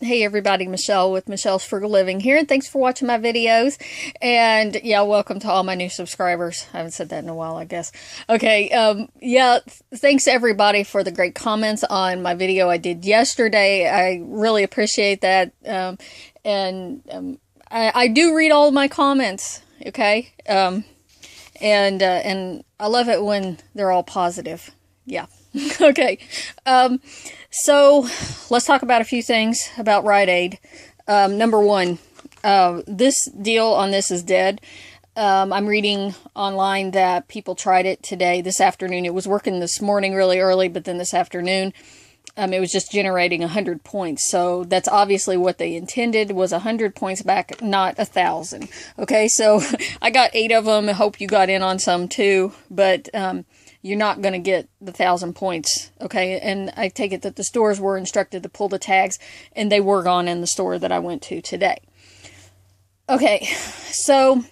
Hey everybody, Michelle with Michelle's Frugal Living here, and thanks for watching my videos. And yeah, welcome to all my new subscribers. I haven't said that in a while, I guess. Okay, thanks everybody for the great comments on my video I did yesterday. I really appreciate that. I do read all of my comments, okay? And I love it when they're all positive. Yeah. Okay. So let's talk about a few things about Rite Aid. Number one, this deal on this is dead. I'm reading online that people tried it today, this afternoon. It was working this morning really early, but then this afternoon, it was just generating 100 points. So that's obviously what they intended, was 100 points back, not 1,000. Okay, so I got 8 of them. I hope you got in on some too, but you're not going to get the 1,000 points, okay? And I take it that the stores were instructed to pull the tags, and they were gone in the store that I went to today. Okay, so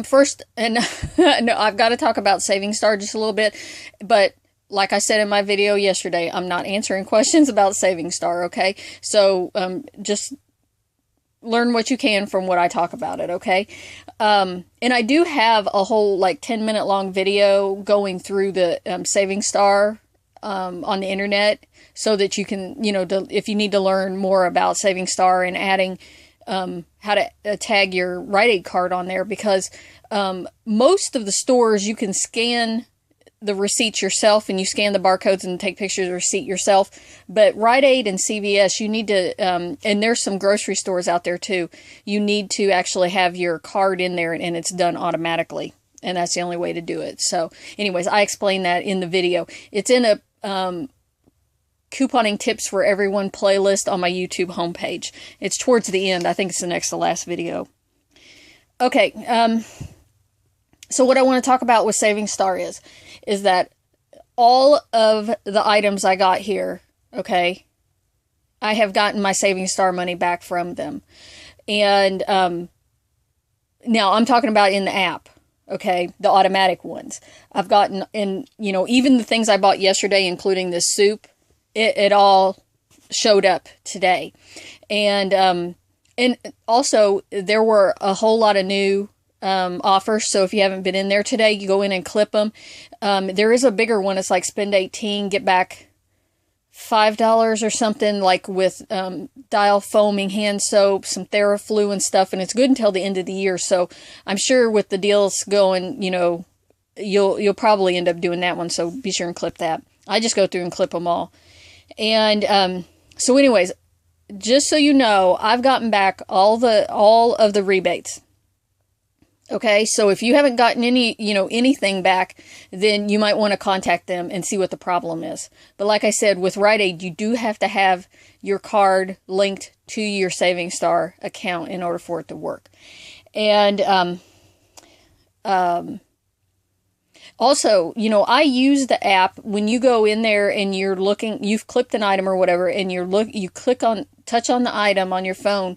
first, and no, I've got to talk about Saving Star just a little bit, but like I said in my video yesterday, I'm not answering questions about Saving Star, okay? So just learn what you can from what I talk about it, okay? And I do have a whole, 10-minute long video going through the Saving Star on the internet, so that you can, if you need to learn more about Saving Star and adding how to tag your Rite Aid card on there, because most of the stores you can scan the receipts yourself, and you scan the barcodes and take pictures of the receipt yourself. But Rite Aid and CVS, you need to, and there's some grocery stores out there too, you need to actually have your card in there, and it's done automatically. And that's the only way to do it. So anyways, I explained that in the video. It's in a couponing tips for everyone playlist on my YouTube homepage. It's towards the end. I think it's the next to last video. Okay, so what I want to talk about with Saving Star is that all of the items I got here, okay, I have gotten my Saving Star money back from them. And now I'm talking about in the app, okay, the automatic ones. I've gotten, and even the things I bought yesterday, including this soup, it all showed up today. And also there were a whole lot of new offers. So if you haven't been in there today, you go in and clip them. There is a bigger one. It's like spend 18, get back $5 or something, like with dial foaming hand soap, some Theraflu and stuff, and it's good until the end of the year. So I'm sure with the deals going, you'll probably end up doing that one. So be sure and clip that. I just go through and clip them all. And so anyways, just so you know, I've gotten back all of the rebates. Okay, so if you haven't gotten anything back, then you might want to contact them and see what the problem is. But like I said, with Rite Aid, you do have to have your card linked to your Saving Star account in order for it to work. And also, I use the app when you go in there and you're looking, you've clipped an item or whatever, and you touch on the item on your phone.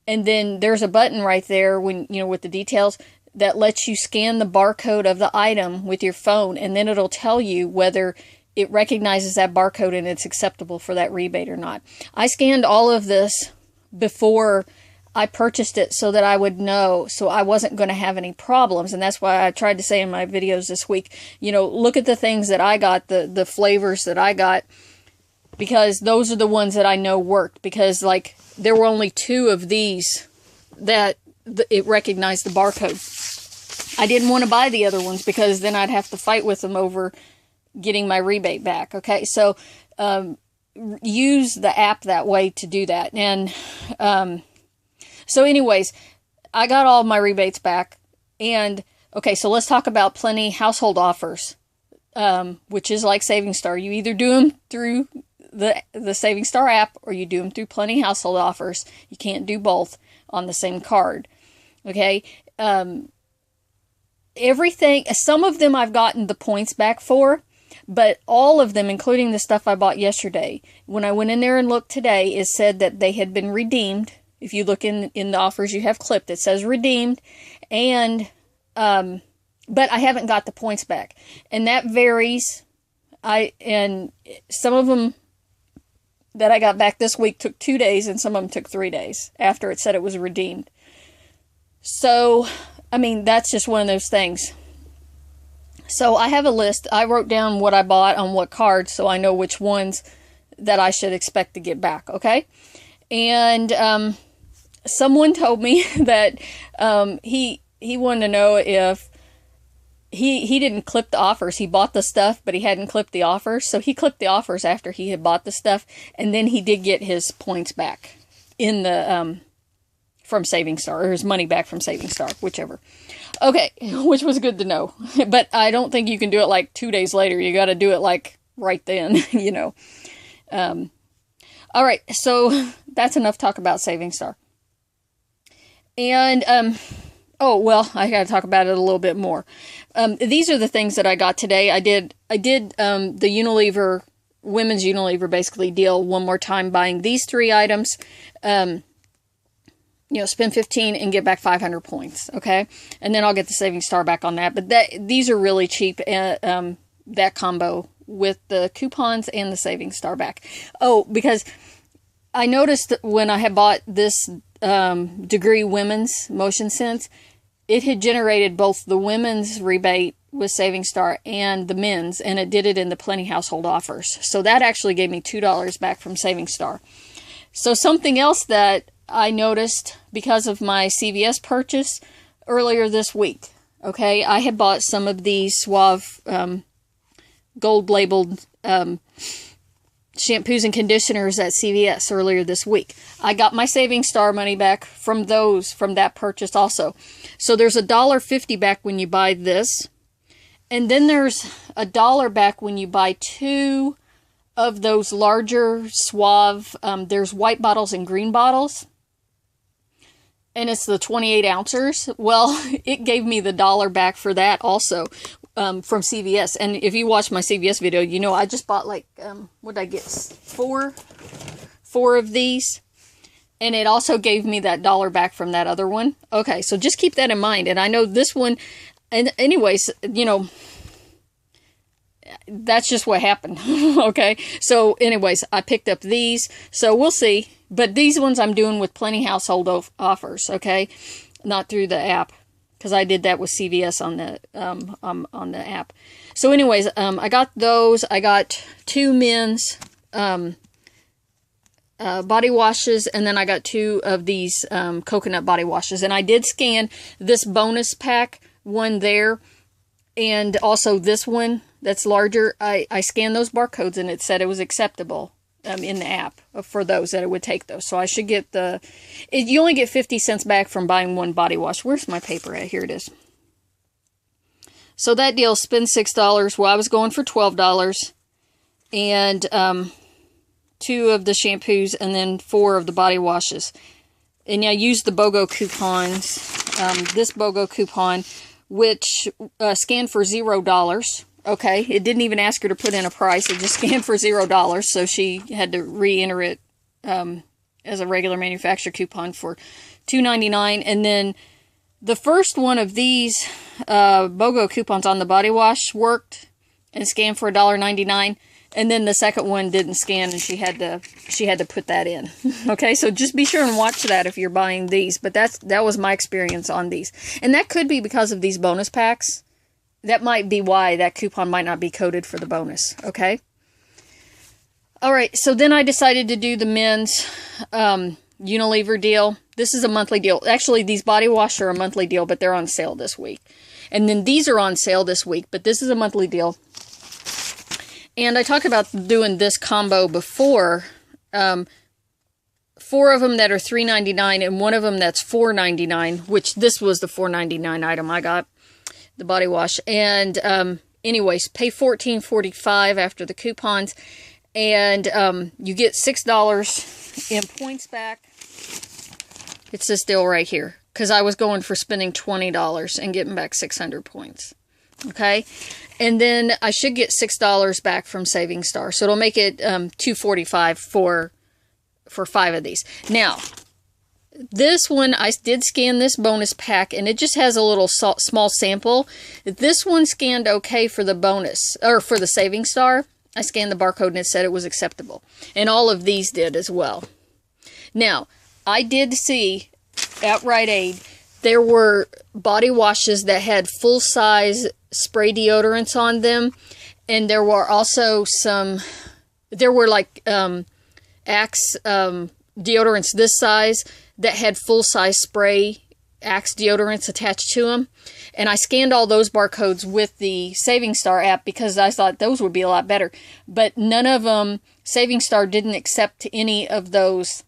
And then there's a button right there when, with the details that lets you scan the barcode of the item with your phone. And then it'll tell you whether it recognizes that barcode and it's acceptable for that rebate or not. I scanned all of this before I purchased it so that I would know, so I wasn't going to have any problems. And that's why I tried to say in my videos this week, look at the things that I got, the flavors that I got, because those are the ones that I know worked. Because there were only 2 of these that it recognized the barcode. I didn't want to buy the other ones because then I'd have to fight with them over getting my rebate back. Okay, so use the app that way to do that. And so anyways, I got all my rebates back. And okay, so let's talk about Plenty household offers, which is like Saving Star. You either do them through the Saving Star app, or you do them through Plenty household offers. You can't do both on the same card. Okay. Everything, some of them I've gotten the points back for, but all of them, including the stuff I bought yesterday, when I went in there and looked today, it said that they had been redeemed. If you look in the offers you have clipped, it says redeemed. And but I haven't got the points back, and that varies. And some of them that I got back this week took 2 days, and some of them took 3 days after it said it was redeemed. So, I mean, that's just one of those things. So I have a list. I wrote down what I bought on what cards so I know which ones that I should expect to get back, okay? And someone told me that he wanted to know if he didn't clip the offers. He bought the stuff, but he hadn't clipped the offers. So he clipped the offers after he had bought the stuff, and then he did get his points back in the from Saving Star, or his money back from Saving Star, whichever. Okay, which was good to know. But I don't think you can do it like 2 days later. You got to do it like right then, you know. All right, so that's enough talk about Saving Star. And oh, well, I got to talk about it a little bit more. These are the things that I got today. I did the Unilever, women's Unilever basically deal one more time, buying these 3 items. You know, spend 15 and get back 500 points, okay? And then I'll get the Saving Star back on that. But these are really cheap, that combo with the coupons and the Saving Star back. Oh, because I noticed that when I had bought this Degree Women's Motion Sense, it had generated both the women's rebate with Saving Star and the men's, and it did it in the Plenty Household Offers. So that actually gave me $2 back from Saving Star. So something else that I noticed because of my CVS purchase earlier this week, okay, I had bought some of these Suave gold labeled shampoos and conditioners at CVS earlier this week. I got my Saving Star money back from that purchase also. So there's $1.50 back when you buy this. And then there's $1 back when you buy 2 of those larger Suave, there's white bottles and green bottles. And it's the 28 ounces. Well, it gave me the $1 back for that also. From CVS. And if you watch my CVS video, you know I just bought like, what did I get? 4 of these. And it also gave me that $1 back from that other one. Okay, so just keep that in mind. And I know this one, and anyways, you know, that's just what happened. Okay, so anyways, I picked up these. So we'll see. But these ones I'm doing with Plenty Household Offers, okay? Not through the app, because I did that with CVS on the app. So anyways, I got those. I got 2 men's body washes, and then I got 2 of these coconut body washes. And I did scan this bonus pack one there, and also this one that's larger. I scanned those barcodes, and it said it was acceptable in the app for those, that it would take those. So I should get you only get 50 cents back from buying 1 body wash. Where's my paper at? Here it is. So that deal, spend $6. Well, I was going for $12. And 2 of the shampoos, and then 4 of the body washes. And I used the BOGO coupons. This BOGO coupon, which scanned for $0. Okay, it didn't even ask her to put in a price. It just scanned for $0, so she had to re-enter it as a regular manufacturer coupon for $2.99. And then the first one of these BOGO coupons on the body wash worked and scanned for $1.99. And then the second one didn't scan, and she had to put that in. Okay, so just be sure and watch that if you're buying these. But that was my experience on these, and that could be because of these bonus packs. That might be why that coupon might not be coded for the bonus, okay? All right, so then I decided to do the men's Unilever deal. This is a monthly deal. Actually, these body wash are a monthly deal, but they're on sale this week. And then these are on sale this week, but this is a monthly deal. And I talked about doing this combo before. 4 of them that are $3.99 and 1 of them that's $4.99, which this was the $4.99 item I got. The body wash. And anyways, pay $14.45 after the coupons, and you get $6 in points back. It's this deal right here, because I was going for spending $20 and getting back 600 points. Okay, and then I should get $6 back from Saving Star, so it'll make it $2.45 for 5 of these. Now, this one, I did scan this bonus pack, and it just has a little small sample. This one scanned okay for the bonus, or for the Saving Star, I scanned the barcode and it said it was acceptable. And all of these did as well. Now, I did see at Rite Aid, there were body washes that had full-size spray deodorants on them. And there were also like Axe deodorants this size that had full-size spray Axe deodorants attached to them. And I scanned all those barcodes with the Saving Star app because I thought those would be a lot better. But none of them, Saving Star didn't accept any of those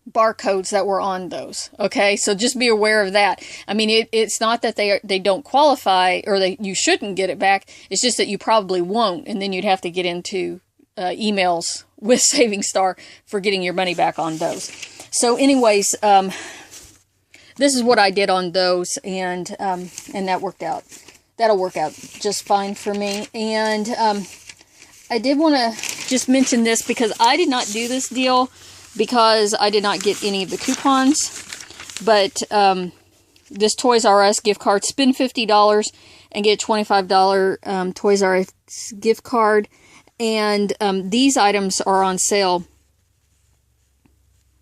barcodes that were on those. Okay, so just be aware of that. I mean, it's not that they don't qualify or you shouldn't get it back. It's just that you probably won't, and then you'd have to get into emails with Saving Star for getting your money back on those. So anyways, this is what I did on those, and that worked out. That'll work out just fine for me. And I did want to just mention this because I did not do this deal because I did not get any of the coupons. But this Toys R Us gift card, spend $50 and get a $25 Toys R Us gift card. And these items are on sale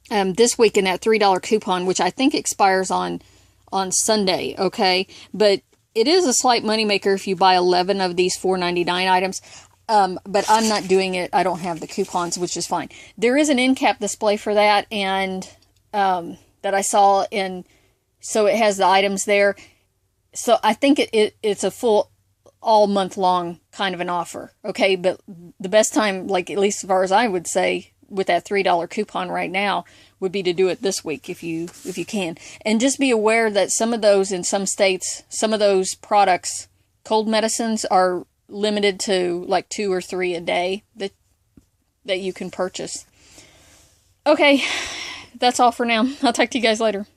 this week in that $3 coupon, which I think expires on Sunday, okay? But it is a slight moneymaker if you buy 11 of these $4.99 items. But I'm not doing it. I don't have the coupons, which is fine. There is an end cap display for that, and that I saw, and so it has the items there. So I think it's a full all month long kind of an offer, okay? But the best time, like at least as far as I would say, with that $3 coupon right now would be to do it this week if you can. And just be aware that some of those in some states, some of those products, cold medicines, are limited to like 2 or 3 a day that you can purchase. Okay, that's all for now. I'll talk to you guys later.